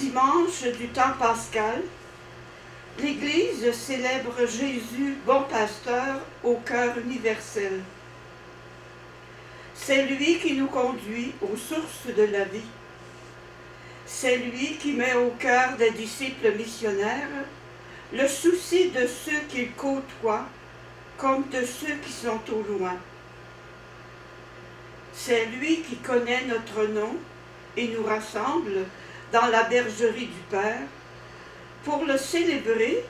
dimanche du temps pascal, l'Église célèbre Jésus, bon pasteur, au cœur universel. C'est lui qui nous conduit aux sources de la vie. C'est lui qui met au cœur des disciples missionnaires le souci de ceux qu'il côtoie comme de ceux qui sont au loin. C'est lui qui connaît notre nom et nous rassemble dans la bergerie du Père pour le célébrer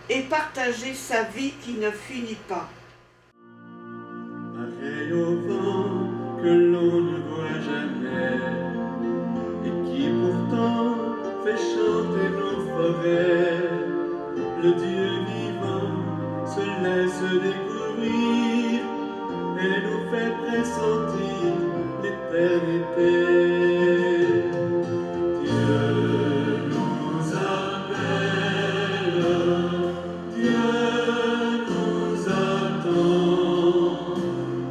et partager sa vie qui ne finit pas. Pareil au vent que l'on ne voit jamais et qui pourtant fait chanter nos forêts, le Dieu vivant se laisse découvrir et nous fait pressentir l'éternité. Dieu nous appelle, Dieu nous attend,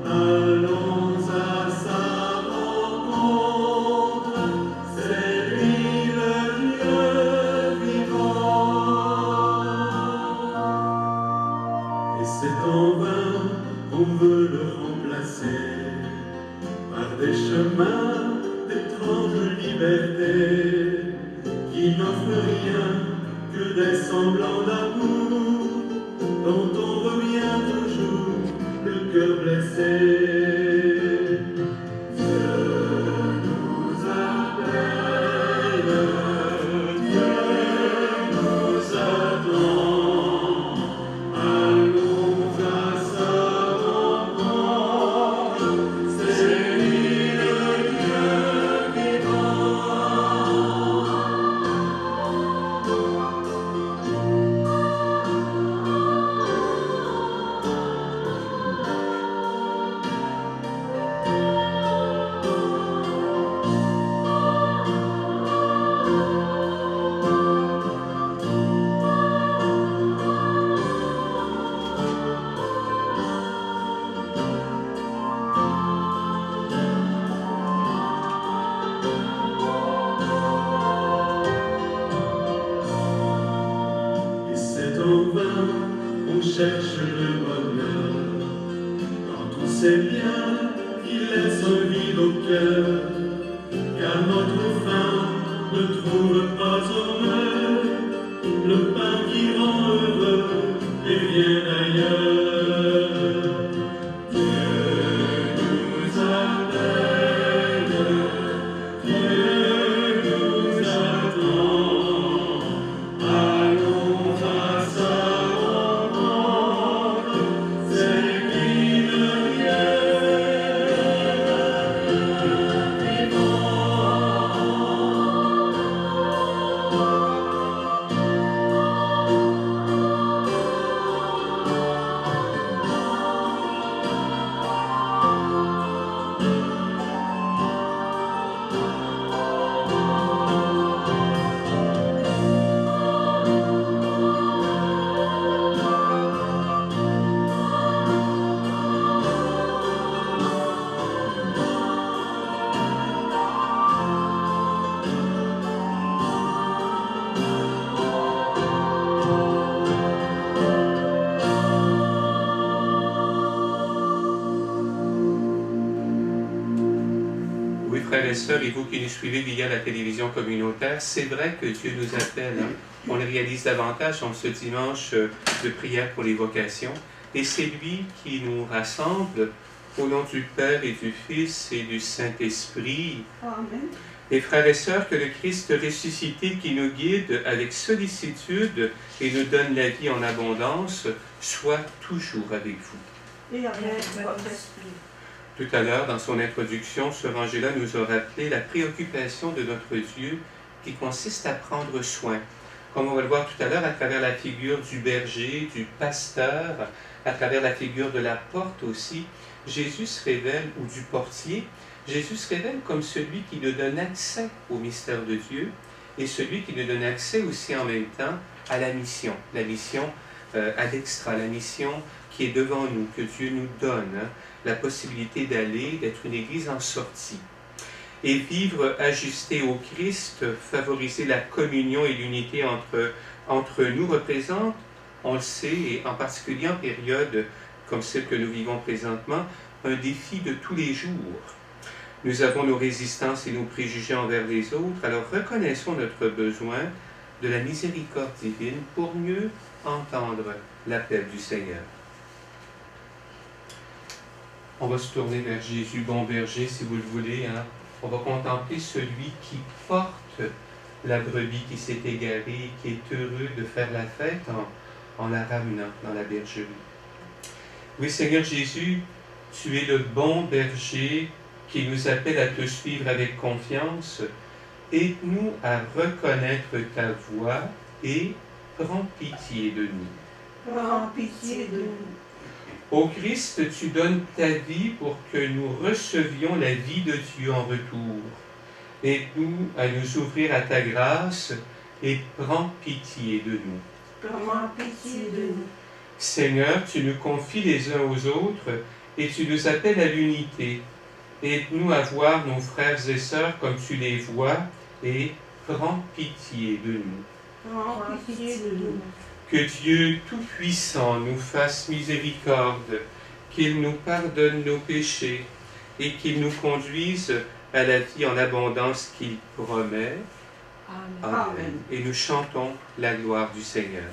allons à sa rencontre, c'est lui le Dieu vivant. Et c'est en vain qu'on veut le remplacer par des chemins d'étrange liberté qui n'offrent rien que des semblants d'amour dont on revient toujours le cœur blessé. Dieu nous appelle, Dieu nous attend, allons à sa rencontre, c'est lui le Dieu vivant. Et c'est en vain qu'on cherche le bonheur dans tous ces biens qui laissent un vide au cœur, car notre faim ne trouve pas en eux le pain qui rend heureux et vient d'ailleurs. Dieu nous appelle, Dieu nous attend, allons à sa rencontre, c'est lui le Dieu vivant. Oui, frères et sœurs, et vous qui nous suivez via la télévision communautaire, c'est vrai que Dieu nous appelle. Hein. On le réalise davantage en ce dimanche de prière pour les vocations. Et c'est lui qui nous rassemble au nom du Père et du Fils et du Saint-Esprit. Amen. Et frères et sœurs, que le Christ ressuscité qui nous guide avec sollicitude et nous donne la vie en abondance, soit toujours avec vous. Et avec votre esprit. Tout à l'heure, dans son introduction, Sœur Angela nous a rappelé la préoccupation de notre Dieu qui consiste à prendre soin. Comme on va le voir tout à l'heure, à travers la figure du berger, du pasteur, à travers la figure de la porte aussi, Jésus se révèle, ou du portier, Jésus se révèle comme celui qui nous donne accès au mystère de Dieu et celui qui nous donne accès aussi en même temps à la mission à l'extra, la mission qui est devant nous, que Dieu nous donne, hein, la possibilité d'aller, d'être une église en sortie. et vivre ajusté au Christ, favoriser la communion et l'unité entre nous représente, on le sait, et en particulier en période comme celle que nous vivons présentement, un défi de tous les jours. Nous avons nos résistances et nos préjugés envers les autres, alors reconnaissons notre besoin de la miséricorde divine pour mieux entendre l'appel du Seigneur. On va se tourner vers Jésus, bon berger, si vous le voulez. On va contempler celui qui porte la brebis qui s'est égarée, qui est heureux de faire la fête en la ramenant dans la bergerie. Oui, Seigneur Jésus, tu es le bon berger qui nous appelle à te suivre avec confiance. Aide-nous à reconnaître ta voix et prends pitié de nous. Prends pitié de nous. Ô Christ, tu donnes ta vie pour que nous recevions la vie de Dieu en retour. Aide-nous à nous ouvrir à ta grâce et prends pitié de nous. Prends pitié de nous. Seigneur, tu nous confies les uns aux autres et tu nous appelles à l'unité. Aide-nous à voir nos frères et sœurs comme tu les vois et prends pitié de nous. Prends pitié de nous. Que Dieu Tout-Puissant nous fasse miséricorde, qu'il nous pardonne nos péchés et qu'il nous conduise à la vie en abondance qu'il promet. Amen. Amen. Et nous chantons la gloire du Seigneur.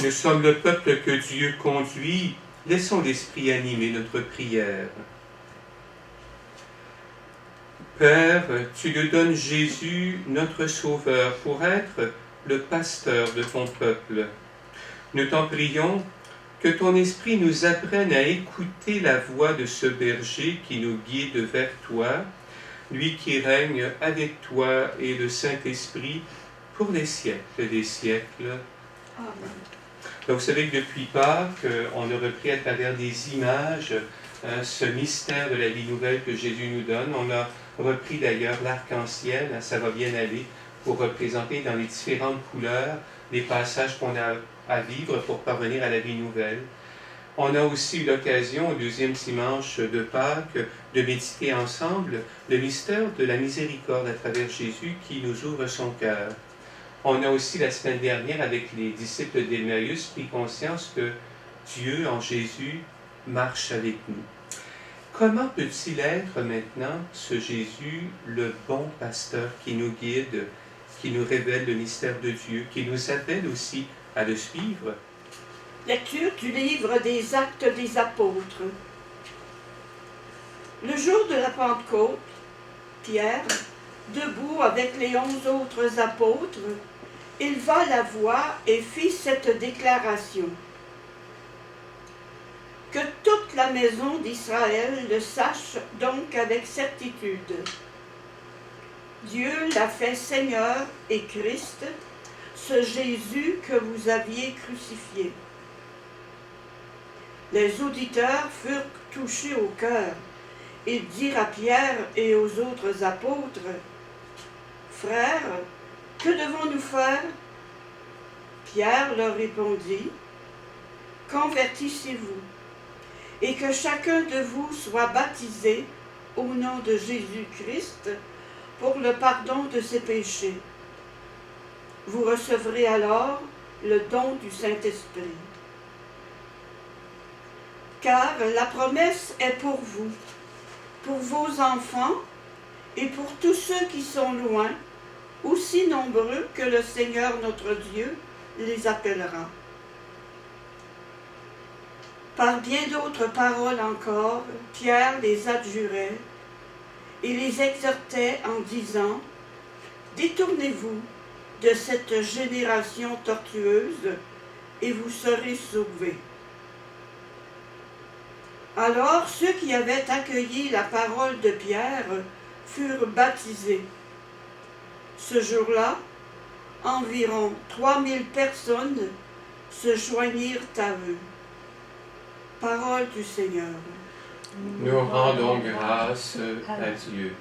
Nous sommes le peuple que Dieu conduit. Laissons l'Esprit animer notre prière. Père, tu nous donnes Jésus, notre Sauveur, pour être le pasteur de ton peuple. Nous t'en prions que ton Esprit nous apprenne à écouter la voix de ce berger qui nous guide vers toi, lui qui règne avec toi et le Saint-Esprit pour les siècles des siècles. Amen. Donc, vous savez que depuis Pâques, on a repris à travers des images ce mystère de la vie nouvelle que Jésus nous donne. On a repris d'ailleurs l'arc-en-ciel, ça va bien aller, pour représenter dans les différentes couleurs les passages qu'on a à vivre pour parvenir à la vie nouvelle. On a aussi eu l'occasion, au deuxième dimanche de Pâques, de méditer ensemble le mystère de la miséricorde à travers Jésus qui nous ouvre son cœur. On a aussi, la semaine dernière, avec les disciples d'Emmaüs, pris conscience que Dieu, en Jésus, marche avec nous. Comment peut-il être maintenant, ce Jésus, le bon pasteur qui nous guide, qui nous révèle le mystère de Dieu, qui nous appelle aussi à le suivre? Lecture du livre des Actes des Apôtres. Le jour de la Pentecôte, Pierre, debout avec les 11 autres apôtres, éleva la voix et fit cette déclaration. Que toute la maison d'Israël le sache donc avec certitude. Dieu l'a fait Seigneur et Christ, ce Jésus que vous aviez crucifié. Les auditeurs furent touchés au cœur. Ils dirent à Pierre et aux autres apôtres, « Frères, que devons-nous faire ?» Pierre leur répondit, « Convertissez-vous, et que chacun de vous soit baptisé au nom de Jésus-Christ pour le pardon de ses péchés. Vous recevrez alors le don du Saint-Esprit. Car la promesse est pour vous, pour vos enfants et pour tous ceux qui sont loin, aussi nombreux que le Seigneur notre Dieu les appellera. » Par bien d'autres paroles encore, Pierre les adjurait et les exhortait en disant, « Détournez-vous de cette génération tortueuse et vous serez sauvés. » Alors ceux qui avaient accueilli la parole de Pierre furent baptisés. Ce jour-là, environ 3000 personnes se joignirent à eux. Parole du Seigneur. Nous rendons grâce à Dieu.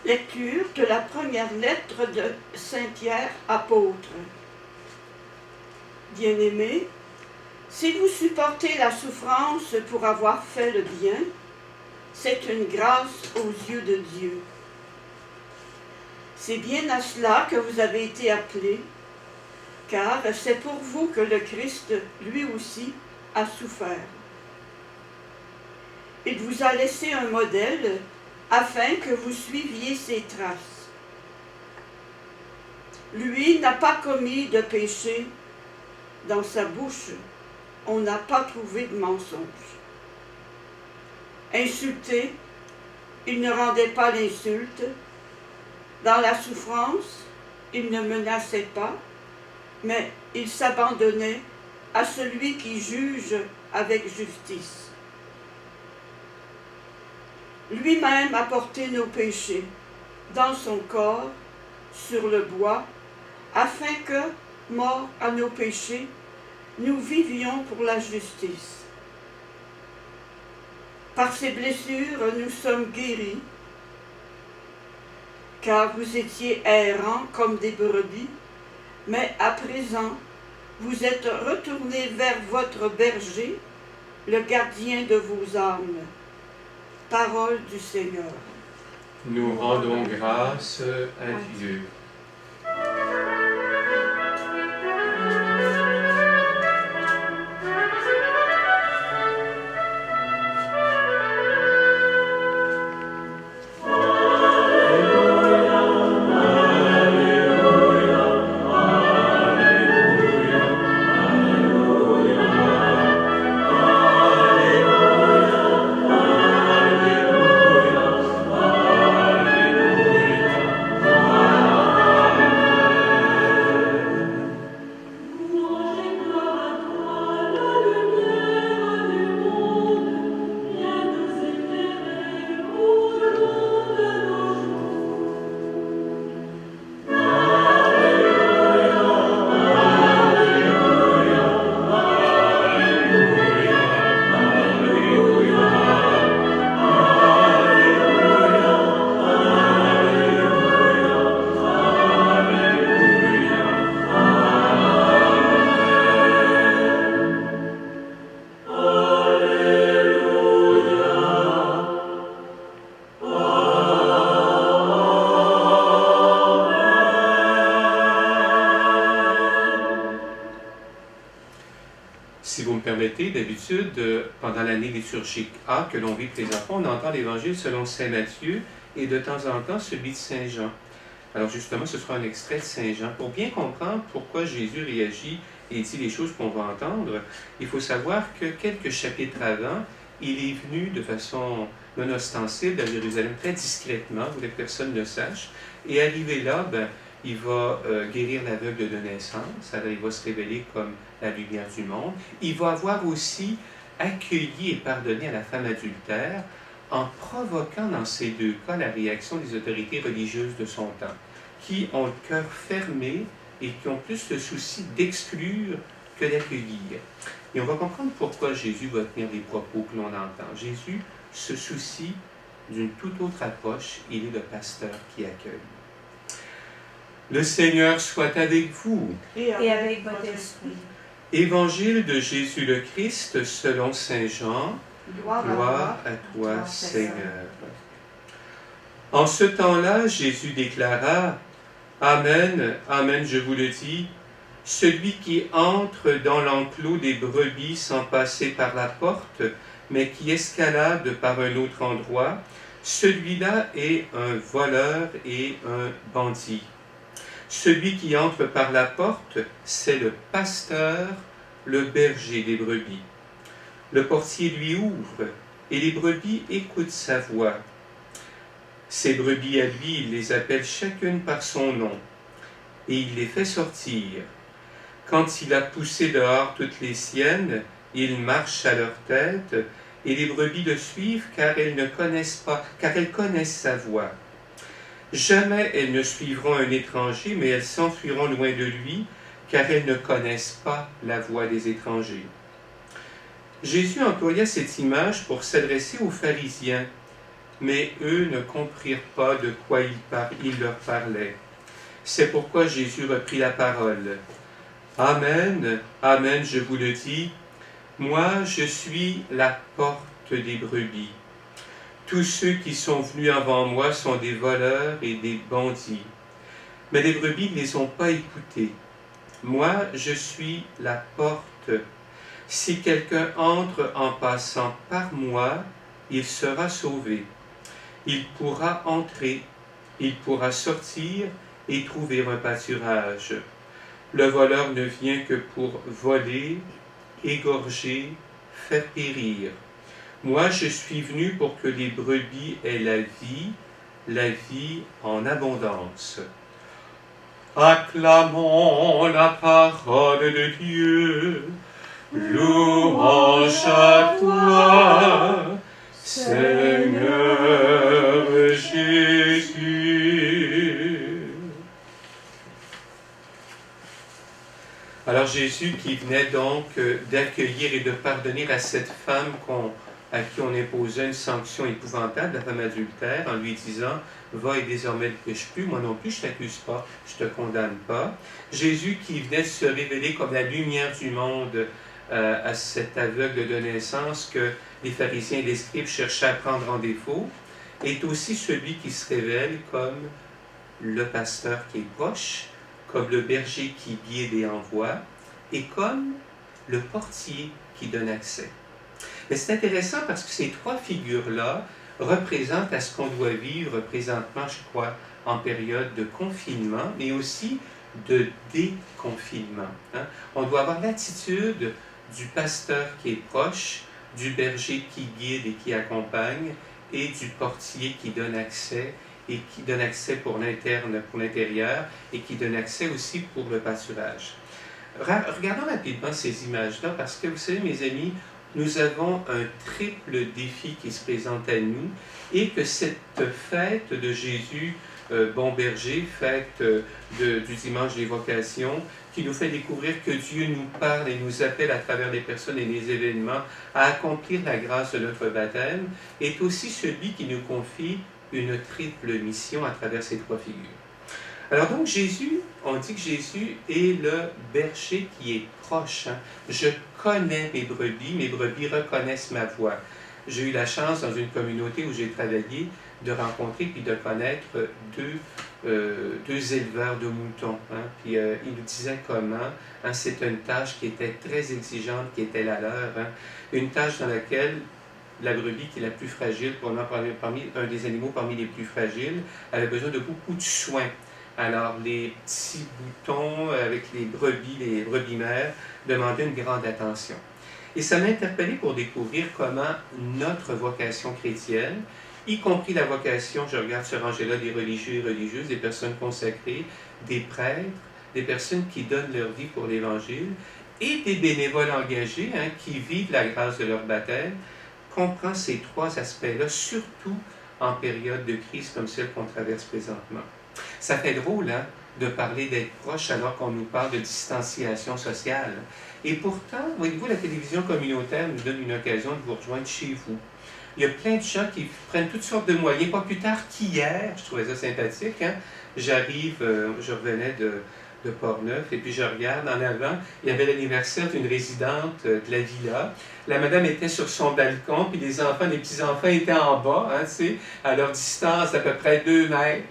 Lecture de la première lettre de Saint Pierre, apôtre. Bien-aimés, si vous supportez la souffrance pour avoir fait le bien, c'est une grâce aux yeux de Dieu. C'est bien à cela que vous avez été appelés, car c'est pour vous que le Christ, lui aussi, a souffert. Il vous a laissé un modèle afin que vous suiviez ses traces. Lui n'a pas commis de péché, dans sa bouche on n'a pas trouvé de mensonge. Insulté, il ne rendait pas l'insulte. Dans la souffrance, il ne menaçait pas, mais il s'abandonnait à celui qui juge avec justice. Lui-même a porté nos péchés dans son corps sur le bois, afin que, morts à nos péchés, nous vivions pour la justice. Par ces blessures, nous sommes guéris, car vous étiez errants comme des brebis, mais à présent, vous êtes retournés vers votre berger, le gardien de vos âmes. Parole du Seigneur. Nous rendons grâce à Dieu. Si vous me permettez, d'habitude, pendant l'année liturgique A que l'on vit avec les enfants, on entend l'Évangile selon Saint Matthieu et de temps en temps celui de Saint Jean. Alors justement, ce sera un extrait de Saint Jean. Pour bien comprendre pourquoi Jésus réagit et dit les choses qu'on va entendre, il faut savoir que quelques chapitres avant, il est venu de façon non ostensible à Jérusalem très discrètement, pour que personne ne sache, et arrivé là, il va guérir l'aveugle de naissance, alors il va se révéler comme la lumière du monde. Il va avoir aussi accueilli et pardonné à la femme adultère en provoquant dans ces deux cas la réaction des autorités religieuses de son temps, qui ont le cœur fermé et qui ont plus le souci d'exclure que d'accueillir. Et on va comprendre pourquoi Jésus va tenir les propos que l'on entend. Jésus se soucie d'une toute autre approche, il est le pasteur qui accueille. Le Seigneur soit avec vous. Et avec votre esprit. Évangile de Jésus le Christ selon Saint Jean. Gloire à toi, Seigneur. En ce temps-là, Jésus déclara, « Amen, Amen, je vous le dis, celui qui entre dans l'enclos des brebis sans passer par la porte, mais qui escalade par un autre endroit, celui-là est un voleur et un bandit. Celui qui entre par la porte, c'est le pasteur, le berger des brebis. Le portier lui ouvre, et les brebis écoutent sa voix. Ces brebis à lui, il les appelle chacune par son nom, et il les fait sortir. Quand il a poussé dehors toutes les siennes, il marche à leur tête, et les brebis le suivent car elles ne connaissent pas, car elles connaissent sa voix. Jamais elles ne suivront un étranger, mais elles s'enfuiront loin de lui, car elles ne connaissent pas la voix des étrangers. Jésus employa cette image pour s'adresser aux pharisiens, mais eux ne comprirent pas de quoi il leur parlait. C'est pourquoi Jésus reprit la parole. « Amen, Amen, je vous le dis, moi je suis la porte des brebis. Tous ceux qui sont venus avant moi sont des voleurs et des bandits. Mais les brebis ne les ont pas écoutés. Moi, je suis la porte. Si quelqu'un entre en passant par moi, il sera sauvé. Il pourra entrer, il pourra sortir et trouver un pâturage. Le voleur ne vient que pour voler, égorger, faire périr. Moi, je suis venu pour que les brebis aient la vie en abondance. » Acclamons la parole de Dieu. Louange à toi, Seigneur Jésus. Jésus qui venait donc d'accueillir et de pardonner à cette femme à qui on imposait une sanction épouvantable, la femme adultère, en lui disant « Va et désormais ne pêche plus, moi non plus je ne t'accuse pas, je ne te condamne pas ». Jésus qui venait de se révéler comme la lumière du monde à cet aveugle de naissance que les pharisiens et les scribes cherchaient à prendre en défaut, est aussi celui qui se révèle comme le pasteur qui est proche, comme le berger qui guide et envoie, et comme le portier qui donne accès. Mais c'est intéressant parce que ces trois figures-là représentent à ce qu'on doit vivre présentement, je crois, en période de confinement, mais aussi de déconfinement. Hein? On doit avoir l'attitude du pasteur qui est proche, du berger qui guide et qui accompagne, et du portier qui donne accès, et qui donne accès pour l'interne, pour l'intérieur, et qui donne accès aussi pour le pâturage. Regardons rapidement ces images-là, parce que vous savez, mes amis, nous avons un triple défi qui se présente à nous, et que cette fête de Jésus, bon berger, fête du dimanche des vocations, qui nous fait découvrir que Dieu nous parle et nous appelle à travers les personnes et les événements à accomplir la grâce de notre baptême, est aussi celui qui nous confie une triple mission à travers ces trois figures. Alors donc Jésus, on dit que Jésus est le berger qui est proche. Hein. Je connais mes brebis reconnaissent ma voix. J'ai eu la chance dans une communauté où j'ai travaillé de rencontrer puis de connaître deux éleveurs de moutons. Hein. Puis ils nous disaient comment, hein, c'était une tâche qui était très exigeante, qui était la leur. Hein. Une tâche dans laquelle la brebis, qui est la plus fragile, un des animaux parmi les plus fragiles, avait besoin de beaucoup de soins. Alors, les petits boutons avec les brebis mères, demandaient une grande attention. Et ça m'a interpellé pour découvrir comment notre vocation chrétienne, y compris la vocation, je regarde ce rangée-là, des religieux et religieuses, des personnes consacrées, des prêtres, des personnes qui donnent leur vie pour l'Évangile, et des bénévoles engagés, hein, qui vivent la grâce de leur baptême, comprend ces trois aspects-là, surtout en période de crise comme celle qu'on traverse présentement. Ça fait drôle, hein, de parler d'être proche alors qu'on nous parle de distanciation sociale. Et pourtant, voyez-vous, la télévision communautaire nous donne une occasion de vous rejoindre chez vous. Il y a plein de gens qui prennent toutes sortes de moyens. Pas plus tard qu'hier, je trouvais ça sympathique, hein, je revenais de Portneuf, et puis je regarde en avant, il y avait l'anniversaire d'une résidente de la villa. La madame était sur son balcon, puis les petits-enfants étaient en bas, hein, tu sais, à leur distance d'à peu près 2 mètres,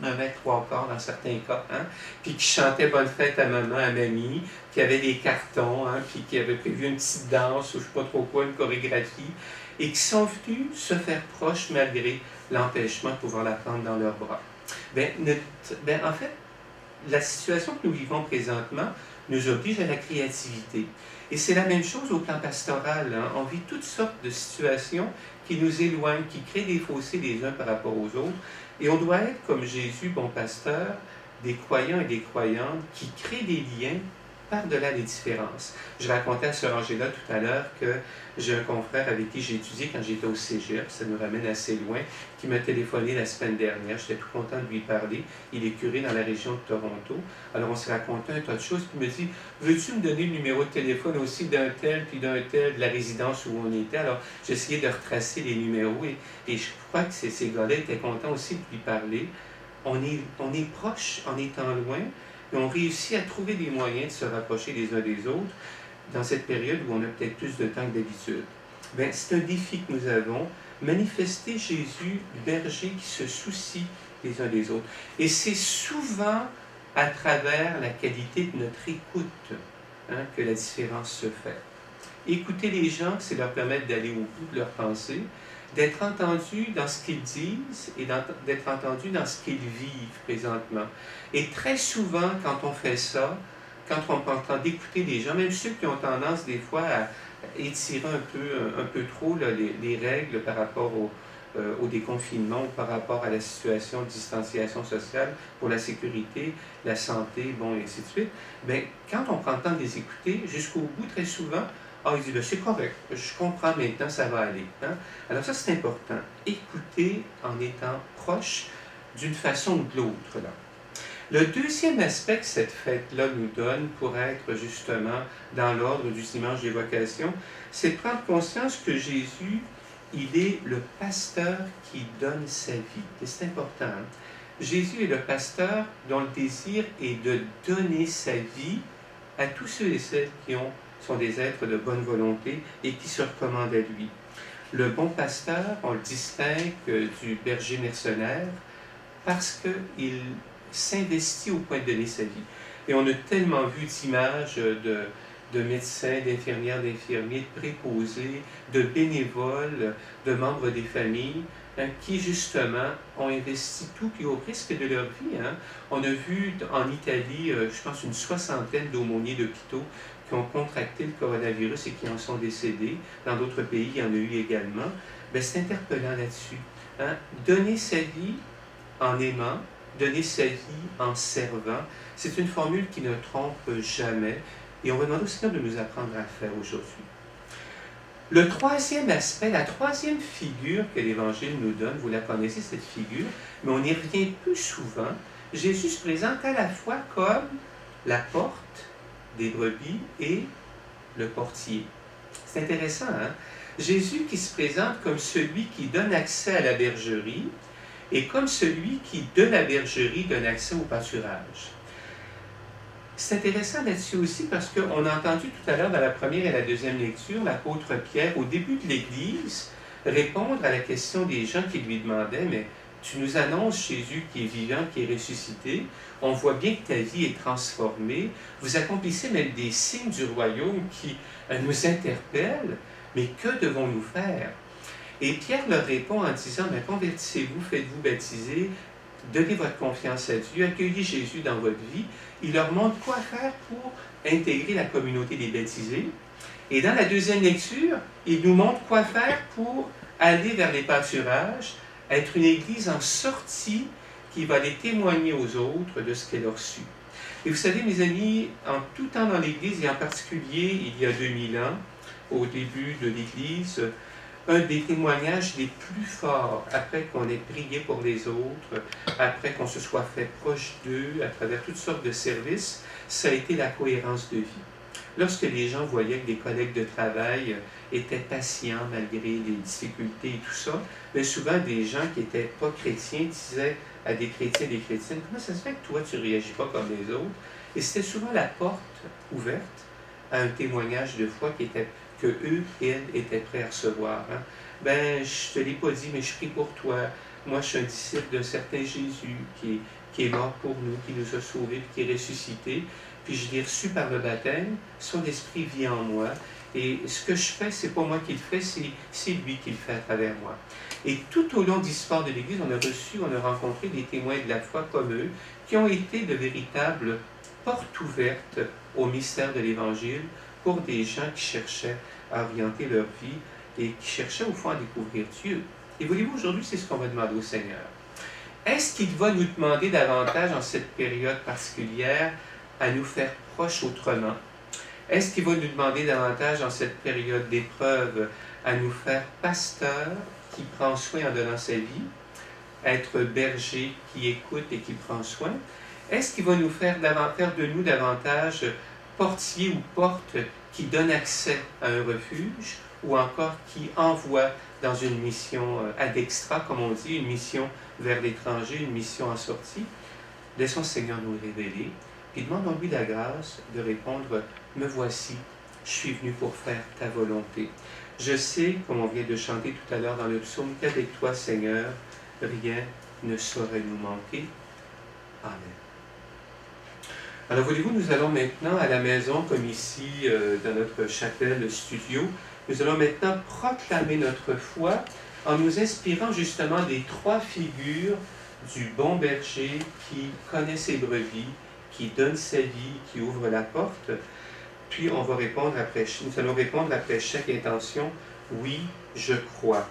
1 mètre 3/4 dans certains cas, hein, puis qui chantaient Bonne fête à maman, à mamie, qui avaient des cartons, hein, puis qui avaient prévu une petite danse, ou je ne sais pas trop quoi, une chorégraphie, et qui sont venus se faire proches malgré l'empêchement de pouvoir la prendre dans leurs bras. En fait, la situation que nous vivons présentement nous oblige à la créativité. Et c'est la même chose au plan pastoral. Hein. On vit toutes sortes de situations qui nous éloignent, qui créent des fossés les uns par rapport aux autres. Et on doit être, comme Jésus, bon pasteur, des croyants et des croyantes qui créent des liens par-delà les différences. Je racontais à ce rangée-là tout à l'heure que j'ai un confrère avec qui j'ai étudié quand j'étais au cégep, ça nous ramène assez loin, qui m'a téléphoné la semaine dernière. J'étais tout content de lui parler. Il est curé dans la région de Toronto. Alors on s'est raconté un tas de choses. Puis il me dit, veux-tu me donner le numéro de téléphone aussi d'un tel, puis d'un tel, de la résidence où on était? Alors j'ai essayé de retracer les numéros et je crois que ces gars-là étaient contents aussi de lui parler. On est proches en étant loin, et on réussit à trouver des moyens de se rapprocher les uns des autres dans cette période où on a peut-être plus de temps que d'habitude. C'est un défi que nous avons, manifester Jésus, berger qui se soucie les uns des autres. Et c'est souvent à travers la qualité de notre écoute, hein, que la différence se fait. Écouter les gens, c'est leur permettre d'aller au bout de leurs pensées, d'être entendus dans ce qu'ils disent et d'être entendus dans ce qu'ils vivent présentement. Et très souvent, quand on fait ça, quand on prend le temps d'écouter les gens, même ceux qui ont tendance des fois à étirer un peu trop là, les règles par rapport au déconfinement ou par rapport à la situation de distanciation sociale pour la sécurité, la santé, bon, et ainsi de suite, quand on prend le temps de les écouter, jusqu'au bout, très souvent, il dit, c'est correct, je comprends maintenant, ça va aller. Hein? Alors ça, c'est important. Écouter en étant proche d'une façon ou de l'autre. Là. Le deuxième aspect que cette fête-là nous donne pour être justement dans l'ordre du dimanche des vocations, c'est de prendre conscience que Jésus, il est le pasteur qui donne sa vie. Et c'est important. Hein? Jésus est le pasteur dont le désir est de donner sa vie à tous ceux et celles qui sont des êtres de bonne volonté et qui se recommandent à lui. Le bon pasteur, on le distingue du berger mercenaire parce qu'il s'investit au point de donner sa vie. Et on a tellement vu d'images de médecins, d'infirmières, d'infirmiers, de préposés, de bénévoles, de membres des familles, hein, qui justement ont investi tout, puis au risque de leur vie. Hein. On a vu en Italie, je pense, une 60aine d'aumôniers d'hôpitaux qui ont contracté le coronavirus et qui en sont décédés. Dans d'autres pays, il y en a eu également. Bien, c'est interpellant là-dessus. Hein. Donner sa vie en aimant, donner sa vie en servant, c'est une formule qui ne trompe jamais. Et on va demander au Seigneur de nous apprendre à le faire aujourd'hui. Le troisième aspect, la troisième figure que l'Évangile nous donne, vous la connaissez cette figure, mais on y revient plus souvent. Jésus se présente à la fois comme la porte des brebis et le portier. C'est intéressant, hein? Jésus qui se présente comme celui qui donne accès à la bergerie et comme celui qui, de la bergerie, donne accès au pâturage. C'est intéressant là-dessus aussi parce qu'on a entendu tout à l'heure dans la première et la deuxième lecture l'apôtre Pierre, au début de l'Église, répondre à la question des gens qui lui demandaient « Mais tu nous annonces Jésus qui est vivant, qui est ressuscité, on voit bien que ta vie est transformée, vous accomplissez même des signes du royaume qui nous interpellent, mais que devons-nous faire ?» Et Pierre leur répond en disant « Convertissez-vous, faites-vous baptiser, donnez votre confiance à Dieu, accueillez Jésus dans votre vie. » Il leur montre quoi faire pour intégrer la communauté des baptisés. Et dans la deuxième lecture, il nous montre quoi faire pour aller vers les pâturages, être une église en sortie qui va aller témoigner aux autres de ce qu'elle a reçu. Et vous savez, mes amis, en tout temps dans l'Église, et en particulier il y a 2000 ans, au début de l'Église, un des témoignages les plus forts, après qu'on ait prié pour les autres, après qu'on se soit fait proche d'eux, à travers toutes sortes de services, ça a été la cohérence de vie. Lorsque les gens voyaient que des collègues de travail étaient patients malgré les difficultés et tout ça, mais souvent des gens qui n'étaient pas chrétiens disaient à des chrétiens et des chrétiennes, « Comment ça se fait que toi tu ne réagis pas comme les autres? » Et c'était souvent la porte ouverte à un témoignage de foi que eux et elles étaient prêts à recevoir. Hein. Ben, je ne te l'ai pas dit, mais je prie pour toi. Moi, je suis un disciple d'un certain Jésus qui est mort pour nous, qui nous a sauvés, qui est ressuscité. Puis je l'ai reçu par le baptême. Son esprit vit en moi. Et ce que je fais, c'est pas moi qui le fais, c'est lui qui le fait à travers moi. Et tout au long de l'histoire de l'Église, on a rencontré des témoins de la foi comme eux, qui ont été de véritables portes ouvertes au mystère de l'Évangile, pour des gens qui cherchaient à orienter leur vie et qui cherchaient au fond à découvrir Dieu. Et voyez-vous, aujourd'hui, c'est ce qu'on va demander au Seigneur. Est-ce qu'il va nous demander davantage en cette période particulière à nous faire proches autrement? Est-ce qu'il va nous demander davantage en cette période d'épreuve à nous faire pasteur qui prend soin en donnant sa vie, être berger qui écoute et qui prend soin? Est-ce qu'il va nous faire de nous davantage portier ou porte qui donne accès à un refuge ou encore qui envoie dans une mission ad extra, comme on dit, une mission vers l'étranger, une mission en sortie? Laissons le Seigneur nous révéler et demandons-lui la grâce de répondre « Me voici, je suis venu pour faire ta volonté. » Je sais, comme on vient de chanter tout à l'heure dans le psaume, qu'avec toi, Seigneur, rien ne saurait nous manquer. Amen. Alors, voyez-vous, nous allons maintenant à la maison, comme ici, dans notre chapelle, le studio, nous allons maintenant proclamer notre foi en nous inspirant justement des trois figures du bon berger qui connaît ses brebis, qui donne sa vie, qui ouvre la porte. Puis, nous allons répondre après chaque intention, « Oui, je crois ».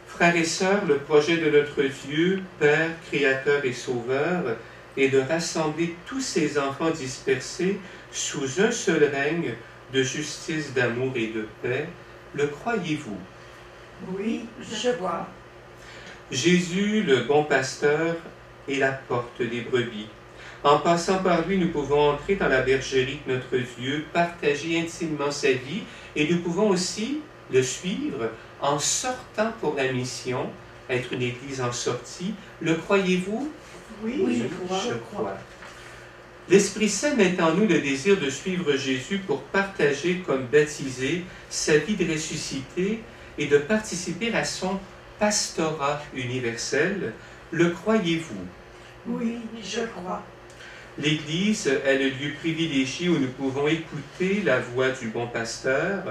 Frères et sœurs, le projet de notre Dieu, Père, Créateur et Sauveur, et de rassembler tous ces enfants dispersés sous un seul règne de justice, d'amour et de paix, le croyez-vous? Oui, je crois. Jésus, le bon pasteur, et la porte des brebis. En passant par lui, nous pouvons entrer dans la bergerie de notre Dieu, partager intimement sa vie, et nous pouvons aussi le suivre en sortant pour la mission, être une église en sortie. Le croyez-vous? Oui, Je crois. L'Esprit Saint met en nous le désir de suivre Jésus pour partager comme baptisé sa vie de ressuscité et de participer à son pastorat universel. Le croyez-vous? Oui, je crois. L'Église est le lieu privilégié où nous pouvons écouter la voix du bon pasteur,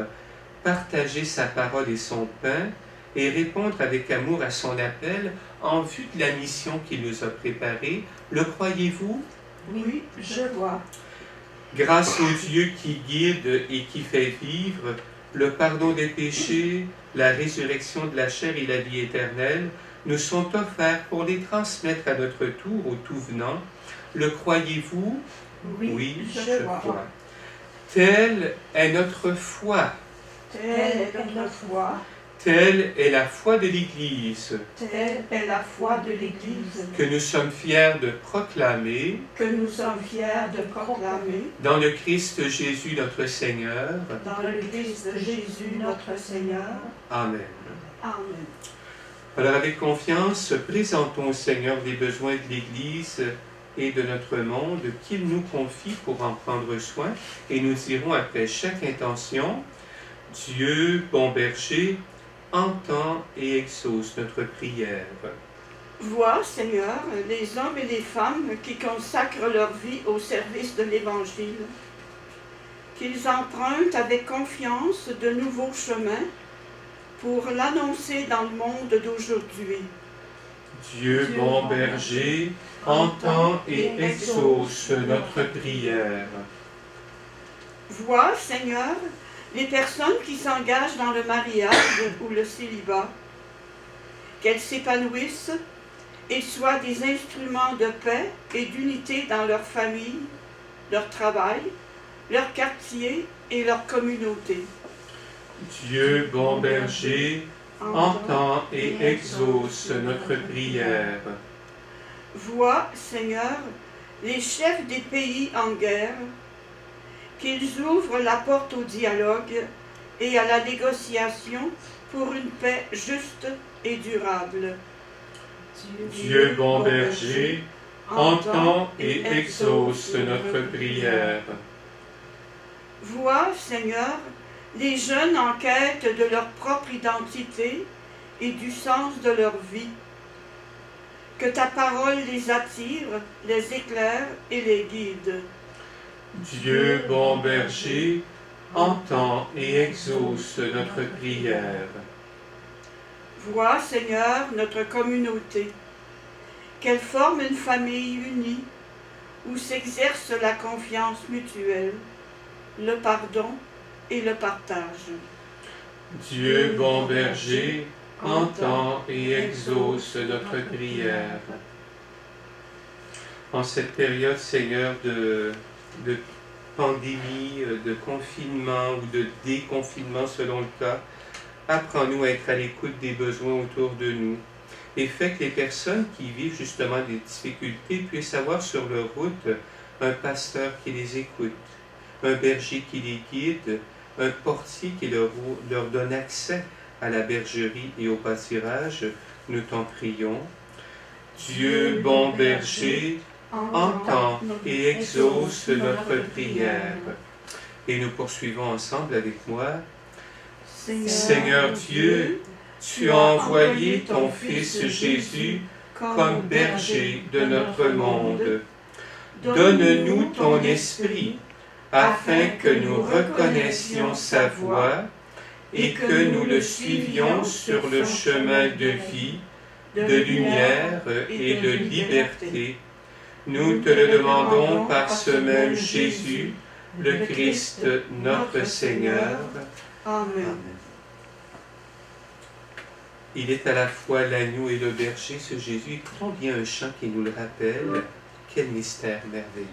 partager sa parole et son pain et répondre avec amour à son appel en vue de la mission qu'il nous a préparée. Le croyez-vous? Oui, je crois. Grâce au Dieu qui guide et qui fait vivre, le pardon des péchés, la résurrection de la chair et la vie éternelle nous sont offerts pour les transmettre à notre tour au tout venant. Le croyez-vous? Oui, je crois. Telle est notre foi. Telle est notre foi. Telle est la foi de l'Église Telle est la foi de l'Église que nous sommes fiers de proclamer que nous sommes fiers de proclamer dans le Christ Jésus notre Seigneur. dans le Christ Jésus notre Seigneur. Amen. Amen. Alors avec confiance, présentons au Seigneur les besoins de l'Église et de notre monde qu'il nous confie pour en prendre soin, et nous dirons après chaque intention: Dieu, bon berger, entend et exauce notre prière. Vois, Seigneur, les hommes et les femmes qui consacrent leur vie au service de l'Évangile, qu'ils empruntent avec confiance de nouveaux chemins pour l'annoncer dans le monde d'aujourd'hui. Dieu, bon berger, entend et exauce notre prière. Vois, Seigneur, les personnes qui s'engagent dans le mariage ou le célibat, qu'elles s'épanouissent et soient des instruments de paix et d'unité dans leur famille, leur travail, leur quartier et leur communauté. Dieu, bon berger, entend et exauce notre prière. Vois, Seigneur, les chefs des pays en guerre, qu'ils ouvrent la porte au dialogue et à la négociation pour une paix juste et durable. Dieu, bon berger, entend et exauce notre prière. Vois, Seigneur, les jeunes en quête de leur propre identité et du sens de leur vie. Que ta parole les attire, les éclaire et les guide. Dieu, bon berger, entend et exauce notre prière. Vois, Seigneur, notre communauté, qu'elle forme une famille unie, où s'exerce la confiance mutuelle, le pardon et le partage. Dieu, bon berger, entend et exauce notre prière. En cette période, Seigneur, de pandémie, de confinement ou de déconfinement selon le cas, apprends-nous à être à l'écoute des besoins autour de nous et fais que les personnes qui vivent justement des difficultés puissent avoir sur leur route un pasteur qui les écoute, un berger qui les guide, un portier qui leur donne accès à la bergerie et au pâturage. Nous t'en prions. Dieu, bon berger, entend et exauce notre prière. Et nous poursuivons ensemble avec moi. Seigneur Dieu, tu as envoyé ton Fils Jésus comme berger de notre monde. Donne-nous ton esprit, afin que nous reconnaissions sa voix et que nous le suivions sur le chemin de vie, de lumière et de liberté. Nous te le demandons par ce même Jésus, le Christ notre Seigneur. Amen. Il est à la fois l'agneau et le berger, ce Jésus. Écoutons bien un chant qui nous le rappelle. Quel mystère merveilleux!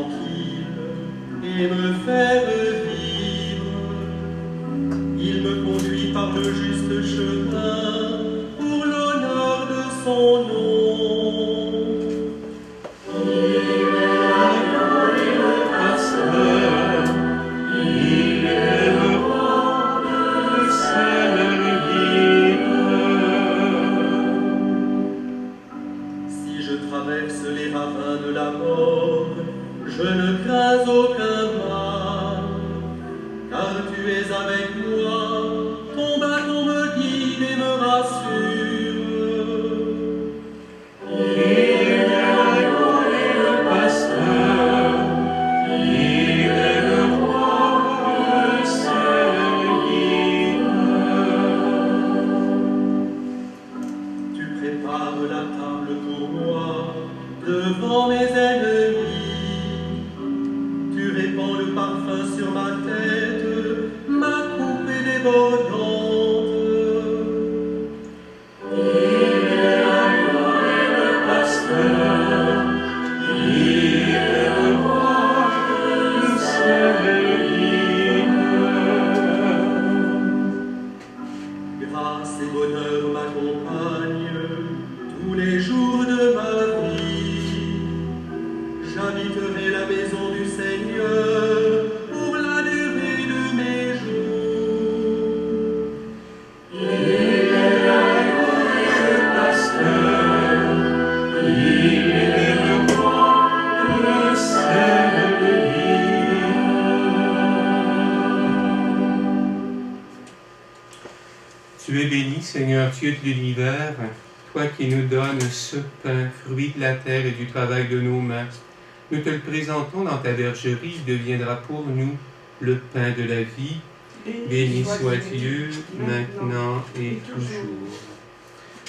tranquille et me faire vivre. Il me conduit par le juste chemin pour l'honneur de son nom. Je ne crains aucun mal, car tu es avec moi, ton bâton me guide et me rassure. Il est l'agneau et le pasteur, il est le roi, le seul guide. Tu prépares la table pour moi, devant mes ennemis. Tu répands le parfum sur ma tête, ma coupe est débordante. Il est l'agneau et le pasteur, il est le roi, le seul guide. Grâce et bonheur m'accompagnent tous les jours de ma vie. J'habiterai la maison du Seigneur pour la durée de mes jours. Il est l'agneau et le pasteur, il est le roi, le seul guide. Tu es béni, Seigneur Dieu de l'univers, toi qui nous donnes ce pain, fruit de la terre et du travail de nos mains. Nous te le présentons dans ta bergerie, il deviendra pour nous le pain de la vie. Béni soit Dieu, maintenant et toujours.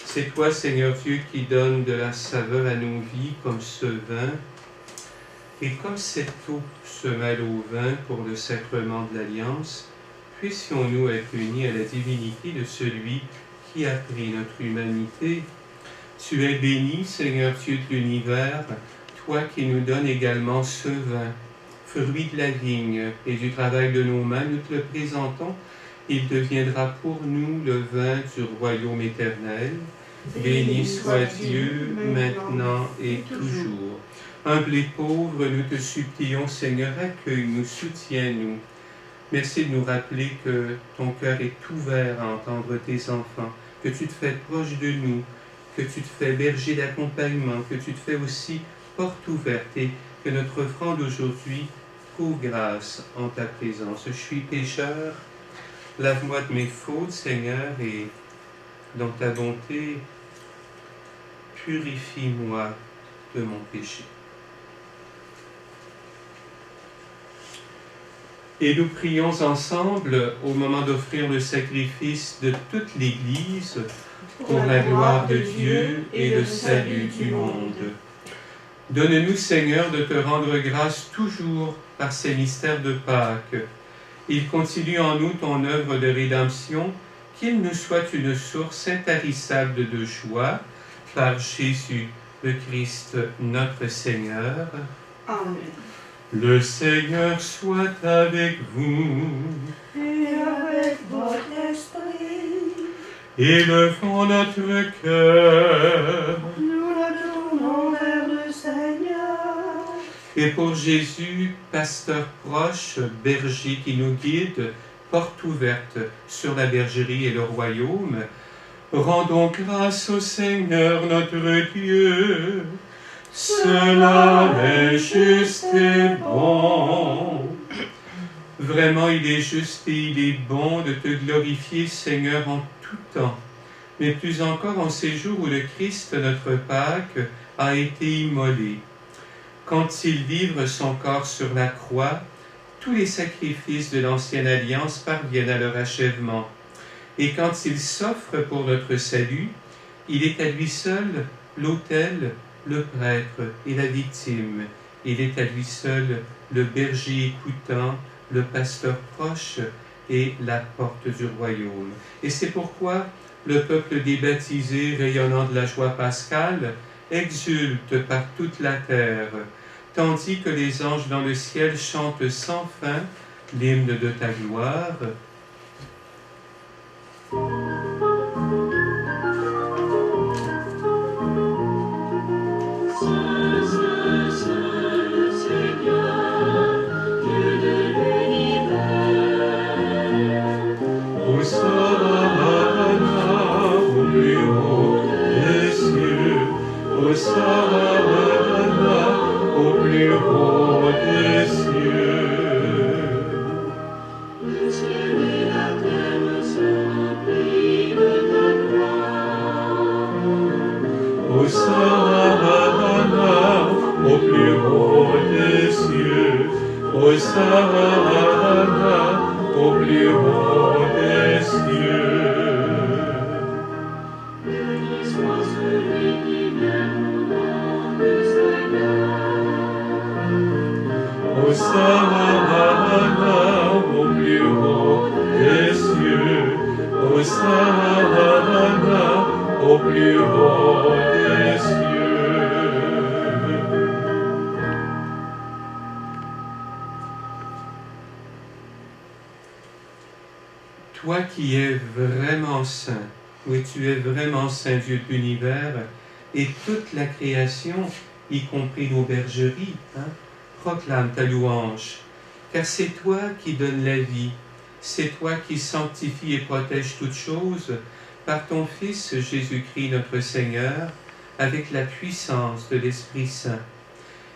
C'est toi, Seigneur Dieu, qui donne de la saveur à nos vies comme ce vin. Et comme cette eau se mêle au vin pour le sacrement de l'Alliance, puissions-nous être unis à la divinité de celui qui a pris notre humanité. Tu es béni, Seigneur Dieu de l'univers, toi qui nous donnes également ce vin, fruit de la vigne et du travail de nos mains, nous te le présentons. Il deviendra pour nous le vin du royaume éternel. Béni soit Dieu, maintenant et toujours. Humble et pauvre, nous te supplions, Seigneur, accueille-nous, soutiens-nous. Merci de nous rappeler que ton cœur est ouvert à entendre tes enfants, que tu te fais proche de nous, que tu te fais berger d'accompagnement, que tu te fais aussi porte ouverte et que notre offrande aujourd'hui trouve grâce en ta présence. Je suis pécheur, lave-moi de mes fautes, Seigneur, et dans ta bonté, purifie-moi de mon péché. Et nous prions ensemble au moment d'offrir le sacrifice de toute l'Église pour la gloire de Dieu et le salut du monde. Donne-nous, Seigneur, de te rendre grâce toujours par ces mystères de Pâques. Il continue en nous ton œuvre de rédemption, qu'il nous soit une source intarissable de joie, par Jésus le Christ, notre Seigneur. Amen. Le Seigneur soit avec vous. Et avec votre esprit, Élevons notre cœur. nous le tournons vers le Seigneur. Et pour Jésus, pasteur proche, berger qui nous guide, porte ouverte sur la bergerie et le royaume, rendons grâce au Seigneur notre Dieu. Cela est juste et bon. Vraiment, il est juste et il est bon de te glorifier, Seigneur, en tout temps, mais plus encore en ces jours où le Christ, notre Pâque, a été immolé. Quand il livre son corps sur la croix, tous les sacrifices de l'ancienne alliance parviennent à leur achèvement. Et quand il s'offre pour notre salut, il est à lui seul l'autel, le prêtre et la victime. Il est à lui seul le berger écoutant, le pasteur proche et la porte du royaume. Et c'est pourquoi le peuple des baptisés, rayonnant de la joie pascale, exulte par toute la terre, tandis que les anges dans le ciel chantent sans fin l'hymne de ta gloire. Hosanna au plus haut des cieux. Le ciel et la terre sont remplis de ta gloire. Hosanna au plus haut des cieux. Hosanna au plus haut des cieux. Béni soit celui qui vient au nom de Seigneur. Hosanna au plus haut des cieux. Hosanna au plus haut des cieux. Toi qui es vraiment saint, oui, tu es vraiment saint Dieu de l'univers, et toute la création, y compris nos bergeries, proclame ta louange. Car c'est toi qui donnes la vie, c'est toi qui sanctifie et protège toutes choses par ton Fils Jésus-Christ notre Seigneur, avec la puissance de l'Esprit Saint.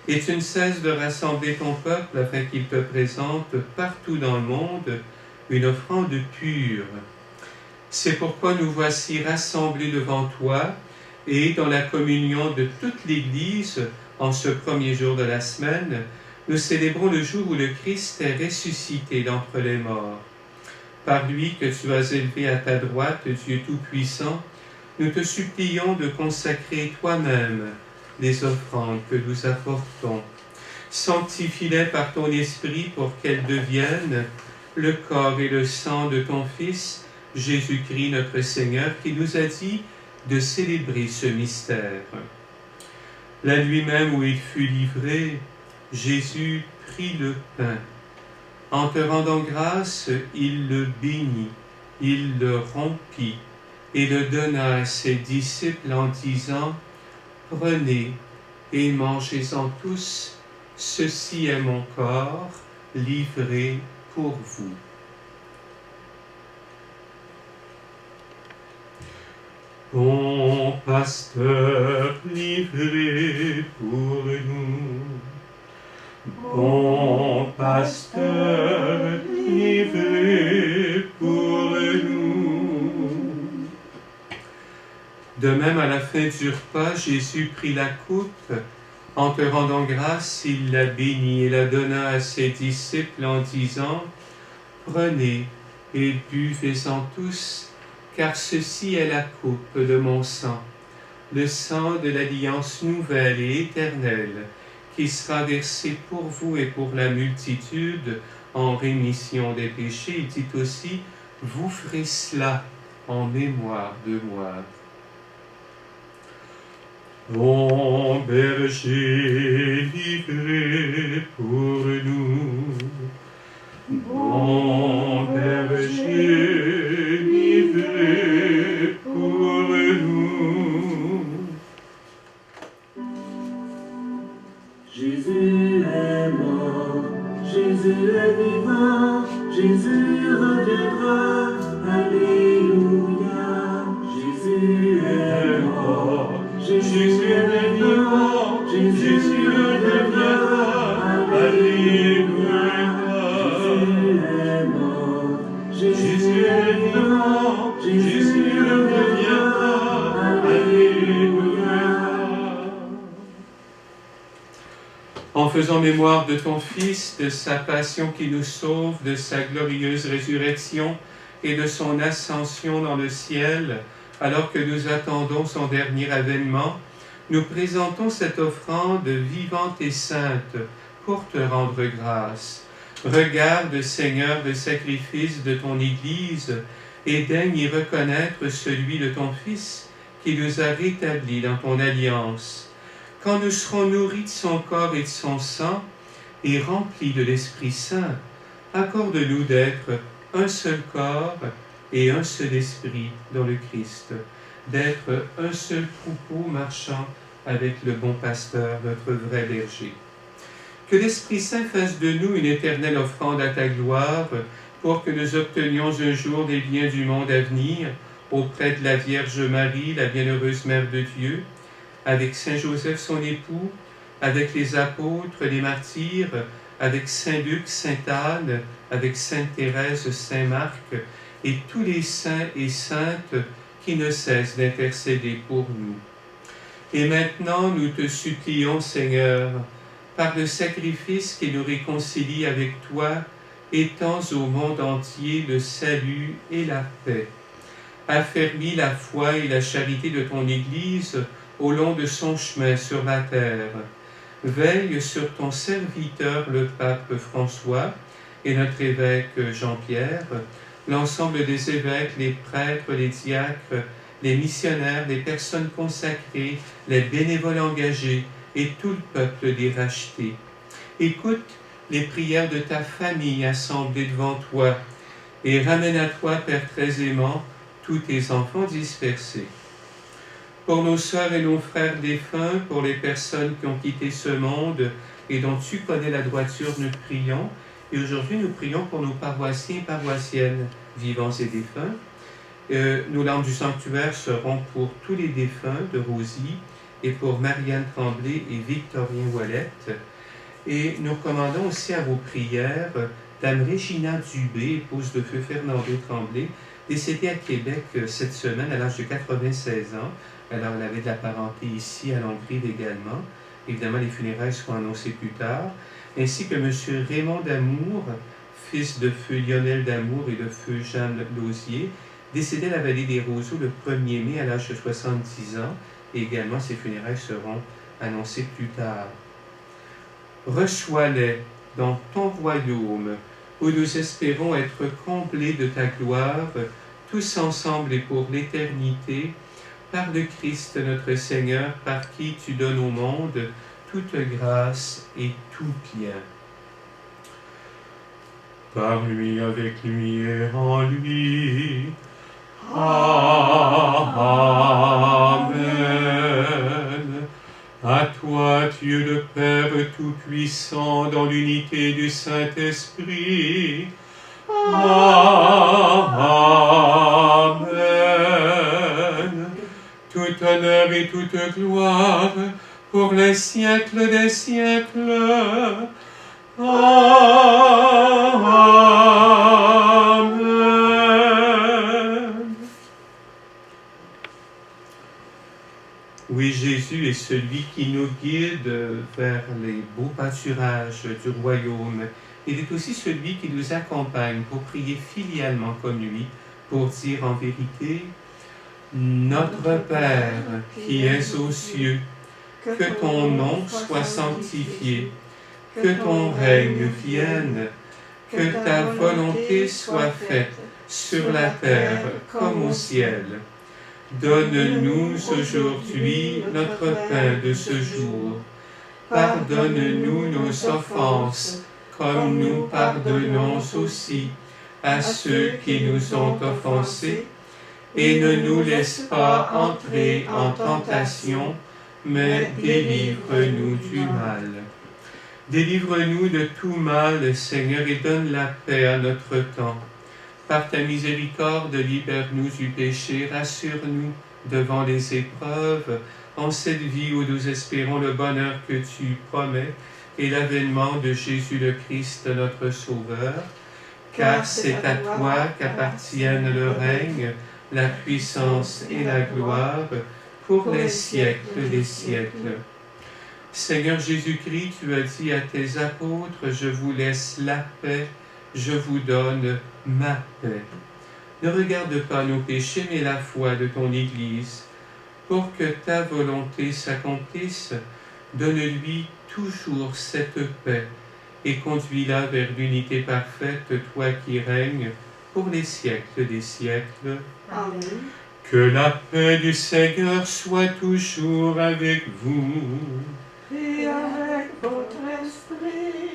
Et tu ne cesses de rassembler ton peuple afin qu'il te présente partout dans le monde une offrande pure. C'est pourquoi nous voici rassemblés devant toi et dans la communion de toute l'Église, en ce premier jour de la semaine, nous célébrons le jour où le Christ est ressuscité d'entre les morts. Par lui que tu as élevé à ta droite, Dieu Tout-Puissant, nous te supplions de consacrer toi-même les offrandes que nous apportons. Sanctifie-les par ton Esprit pour qu'elles deviennent le corps et le sang de ton Fils, Jésus-Christ notre Seigneur, qui nous a dit de célébrer ce mystère. La nuit même où il fut livré, Jésus prit le pain. En te rendant grâce, il le bénit, il le rompit et le donna à ses disciples en disant « Prenez et mangez-en tous, ceci est mon corps livré pour vous. » Bon pasteur livré pour nous, bon pasteur livré pour nous. De même, à la fin du repas, Jésus prit la coupe. En te rendant grâce, il la bénit et la donna à ses disciples en disant « Prenez et buvez-en tous, car ceci est la coupe de mon sang, le sang de l'alliance nouvelle et éternelle, qui sera versé pour vous et pour la multitude en rémission des péchés. » Il dit aussi « Vous ferez cela en mémoire de moi. » Bon berger livré pour nous, bon berger livré pour nous. Jésus est mort, Jésus est vivant, Jésus reviendra, Alléluia. Jésus est mort, Jésus est vivant, Jésus reviendra, Alléluia. Jésus est mort, Jésus est vivant, Jésus reviendra, Alléluia. En faisant mémoire de ton Fils, de sa passion qui nous sauve, de sa glorieuse résurrection et de son ascension dans le ciel, alors que nous attendons son dernier avènement, nous présentons cette offrande vivante et sainte pour te rendre grâce. Regarde, Seigneur, le sacrifice de ton Église et daigne y reconnaître celui de ton Fils qui nous a rétablis dans ton alliance. quand nous serons nourris de son corps et de son sang et remplis de l'Esprit Saint, accorde-nous d'être un seul corps et un seul esprit dans le Christ, d'être un seul troupeau marchant avec le bon pasteur, notre vrai berger. Que l'Esprit Saint fasse de nous une éternelle offrande à ta gloire, pour que nous obtenions un jour des biens du monde à venir, auprès de la Vierge Marie, la bienheureuse Mère de Dieu, avec Saint Joseph son époux, avec les apôtres, les martyrs, avec Saint Luc, Sainte Anne, avec Sainte Thérèse, Saint Marc, et tous les saints et saintes qui ne cessent d'intercéder pour nous. Et maintenant, nous te supplions, Seigneur, par le sacrifice qui nous réconcilie avec toi, étends au monde entier le salut et la paix. Affermis la foi et la charité de ton Église au long de son chemin sur la terre. Veille sur ton serviteur, le pape François, et notre évêque Jean-Pierre, l'ensemble des évêques, les prêtres, les diacres, les missionnaires, les personnes consacrées, les bénévoles engagés et tout le peuple des rachetés. Écoute les prières de ta famille assemblée devant toi et ramène à toi, Père très aimant, tous tes enfants dispersés. Pour nos sœurs et nos frères défunts, pour les personnes qui ont quitté ce monde et dont tu connais la droiture, nous prions. Et aujourd'hui, nous prions pour nos paroissiens et paroissiennes, vivants et défunts. Nos larmes du sanctuaire seront pour tous les défunts de Rosie et pour Marianne Tremblay et Victorien Ouellette. Et nous commandons aussi à vos prières Dame Régina Dubé, épouse de feu Fernando Tremblay, décédée à Québec cette semaine à l'âge de 96 ans. Alors, elle avait de la parenté ici, à Longueuil également. Évidemment, les funérailles seront annoncées plus tard. Ainsi que M. Raymond Damour, fils de feu Lionel Damour et de feu Jeanne Lausier, décédé à la vallée des Roseaux le 1er mai à l'âge de 70 ans. Et également, ces funérailles seront annoncées plus tard. Reçois-les dans ton royaume, où nous espérons être comblés de ta gloire, tous ensemble et pour l'éternité, par le Christ notre Seigneur, par qui tu donnes au monde toute grâce et tout bien. Par lui, avec lui et en lui. Amen. À toi, Dieu le Père Tout-Puissant, dans l'unité du Saint-Esprit. Amen. Tout honneur et toute gloire pour les siècles des siècles. Amen. Oui, Jésus est celui qui nous guide vers les beaux pâturages du royaume. Il est aussi celui qui nous accompagne pour prier filialement comme lui, pour dire en vérité: Notre Père qui es aux cieux, que ton nom soit sanctifié, que ton règne vienne, que ta volonté soit faite sur la terre comme au ciel. Donne-nous aujourd'hui notre pain de ce jour. Pardonne-nous nos offenses, comme nous pardonnons aussi à ceux qui nous ont offensés. Et ne nous laisse pas entrer en tentation, mais délivre-nous du mal. Délivre-nous de tout mal, Seigneur, et donne la paix à notre temps. Par ta miséricorde, libère-nous du péché, rassure-nous devant les épreuves, en cette vie où nous espérons le bonheur que tu promets et l'avènement de Jésus le Christ, notre Sauveur. Car c'est à toi qu'appartiennent le règne, la puissance et la gloire pour les siècles des siècles. Seigneur Jésus-Christ, tu as dit à tes apôtres: je vous laisse la paix, je vous donne ma paix. Ne regarde pas nos péchés, mais la foi de ton Église. Pour que ta volonté s'accomplisse, donne-lui toujours cette paix et conduis-la vers l'unité parfaite, toi qui règnes pour les siècles des siècles. Amen. Que la paix du Seigneur soit toujours avec vous. Et avec votre esprit.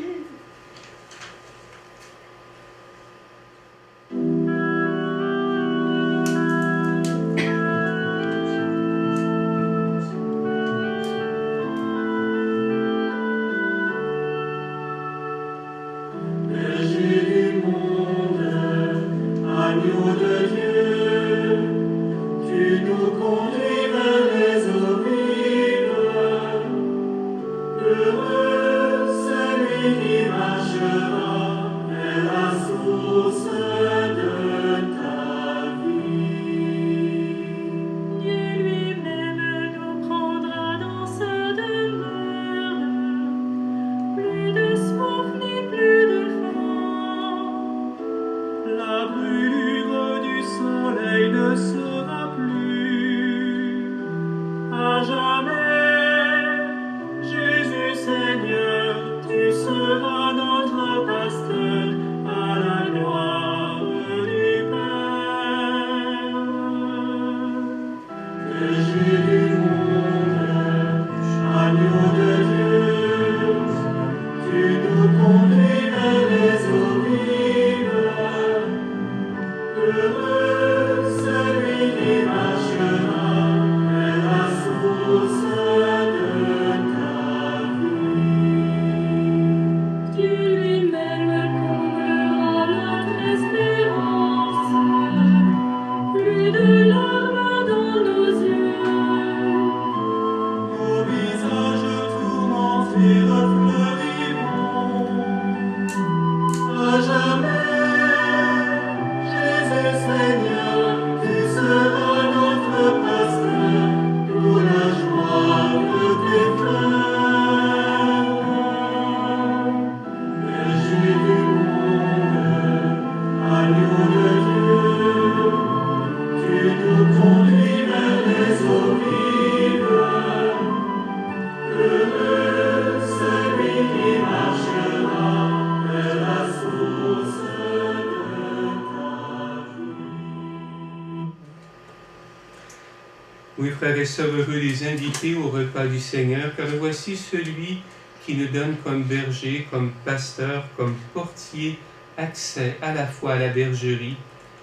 Oui, frères et sœurs, heureux les invités au repas du Seigneur, car voici celui qui nous donne comme berger, comme pasteur, comme portier, accès à la fois à la bergerie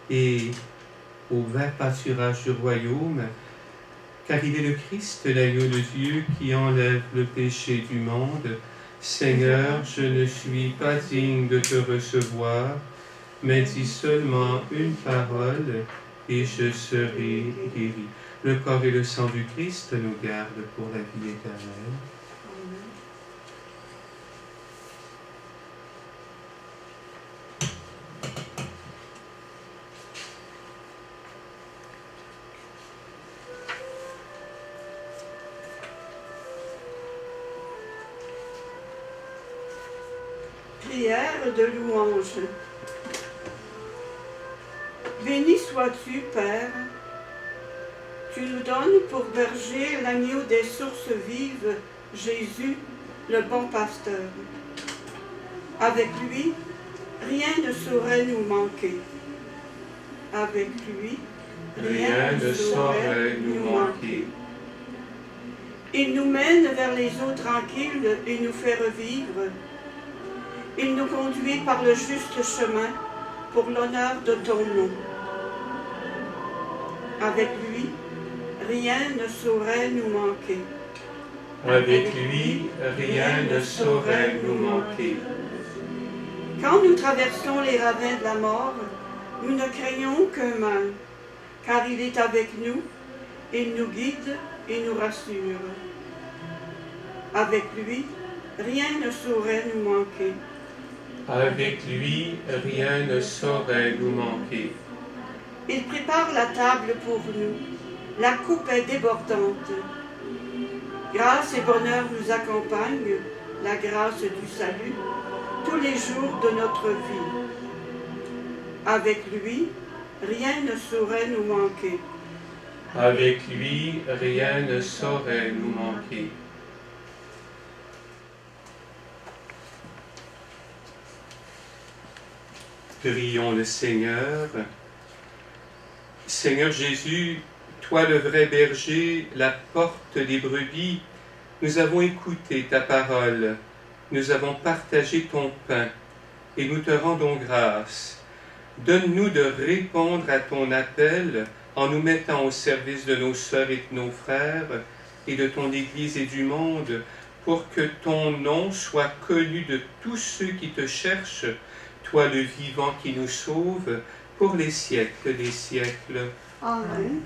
et au vert pâturage du royaume, car il est le Christ, l'agneau de Dieu, qui enlève le péché du monde. Seigneur, je ne suis pas digne de te recevoir, mais dis seulement une parole et je serai guéri. Le corps et le sang du Christ nous gardent pour la vie éternelle. Prière de louange. Béni sois-tu, Père. Tu nous donnes pour berger l'agneau des sources vives, Jésus, le bon pasteur. Avec lui, rien ne saurait nous manquer. Avec lui, Rien ne saurait nous manquer. Il nous mène vers les eaux tranquilles et nous fait revivre. Il nous conduit par le juste chemin pour l'honneur de ton nom. Avec lui, rien ne saurait nous manquer. Avec lui, rien ne saurait nous manquer. Quand nous traversons les ravins de la mort, nous ne craignons aucun mal, car il est avec nous, il nous guide et nous rassure. Avec lui, rien ne saurait nous manquer. Avec lui, rien ne saurait nous manquer. Il prépare la table pour nous. La coupe est débordante. Grâce et bonheur nous accompagnent, la grâce du salut, tous les jours de notre vie. Avec lui, rien ne saurait nous manquer. Avec lui, rien ne saurait nous manquer. Prions le Seigneur. Seigneur Jésus, Toi le vrai berger, la porte des brebis, nous avons écouté ta parole, nous avons partagé ton pain, et nous te rendons grâce. Donne-nous de répondre à ton appel en nous mettant au service de nos sœurs et de nos frères et de ton Église et du monde, pour que ton nom soit connu de tous ceux qui te cherchent, toi le vivant qui nous sauve, pour les siècles des siècles. Amen.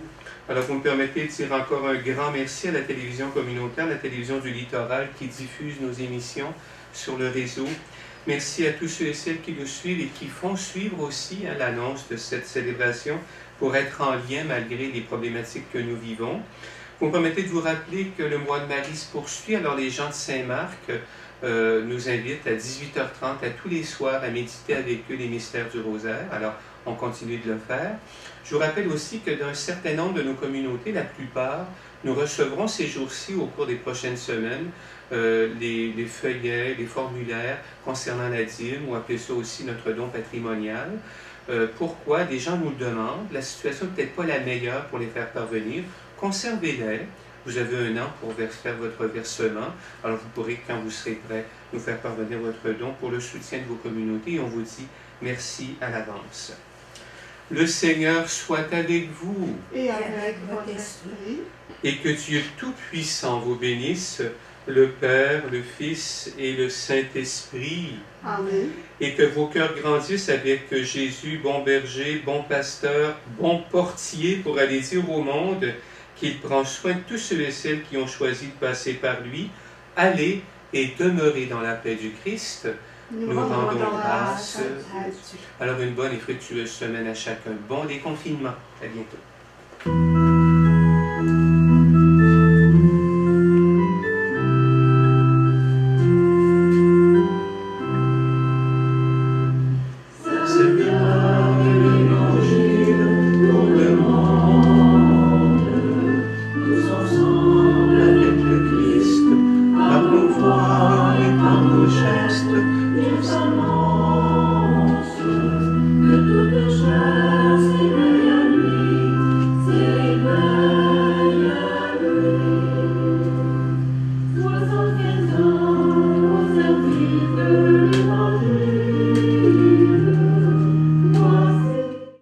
Alors, vous me permettez de dire encore un grand merci à la télévision communautaire, la télévision du Littoral, qui diffuse nos émissions sur le réseau. Merci à tous ceux et celles qui nous suivent et qui font suivre aussi l'annonce de cette célébration pour être en lien malgré les problématiques que nous vivons. Vous me permettez de vous rappeler que le mois de Marie se poursuit. Alors, les gens de Saint-Marc nous invitent à 18h30 à tous les soirs à méditer avec eux les mystères du rosaire. Alors, on continue de le faire. Je vous rappelle aussi que dans un certain nombre de nos communautés, la plupart, nous recevrons ces jours-ci, au cours des prochaines semaines, les feuillets, les formulaires concernant la dîme, ou appelez ça aussi notre don patrimonial. Pourquoi? Des gens nous le demandent. La situation n'est peut-être pas la meilleure pour les faire parvenir. Conservez-les. Vous avez un an pour faire votre versement. Alors vous pourrez, quand vous serez prêt, nous faire parvenir votre don pour le soutien de vos communautés. Et on vous dit merci à l'avance. Le Seigneur soit avec vous. Et avec votre esprit. Et que Dieu Tout-Puissant vous bénisse, le Père, le Fils et le Saint-Esprit. Amen. Et que vos cœurs grandissent avec Jésus, bon berger, bon pasteur, bon portier, pour aller dire au monde qu'il prend soin de tous ceux et celles qui ont choisi de passer par lui. Allez et demeurez dans la paix du Christ. Nous rendons grâce. Alors une bonne et fructueuse semaine à chacun. Bon déconfinement. À bientôt.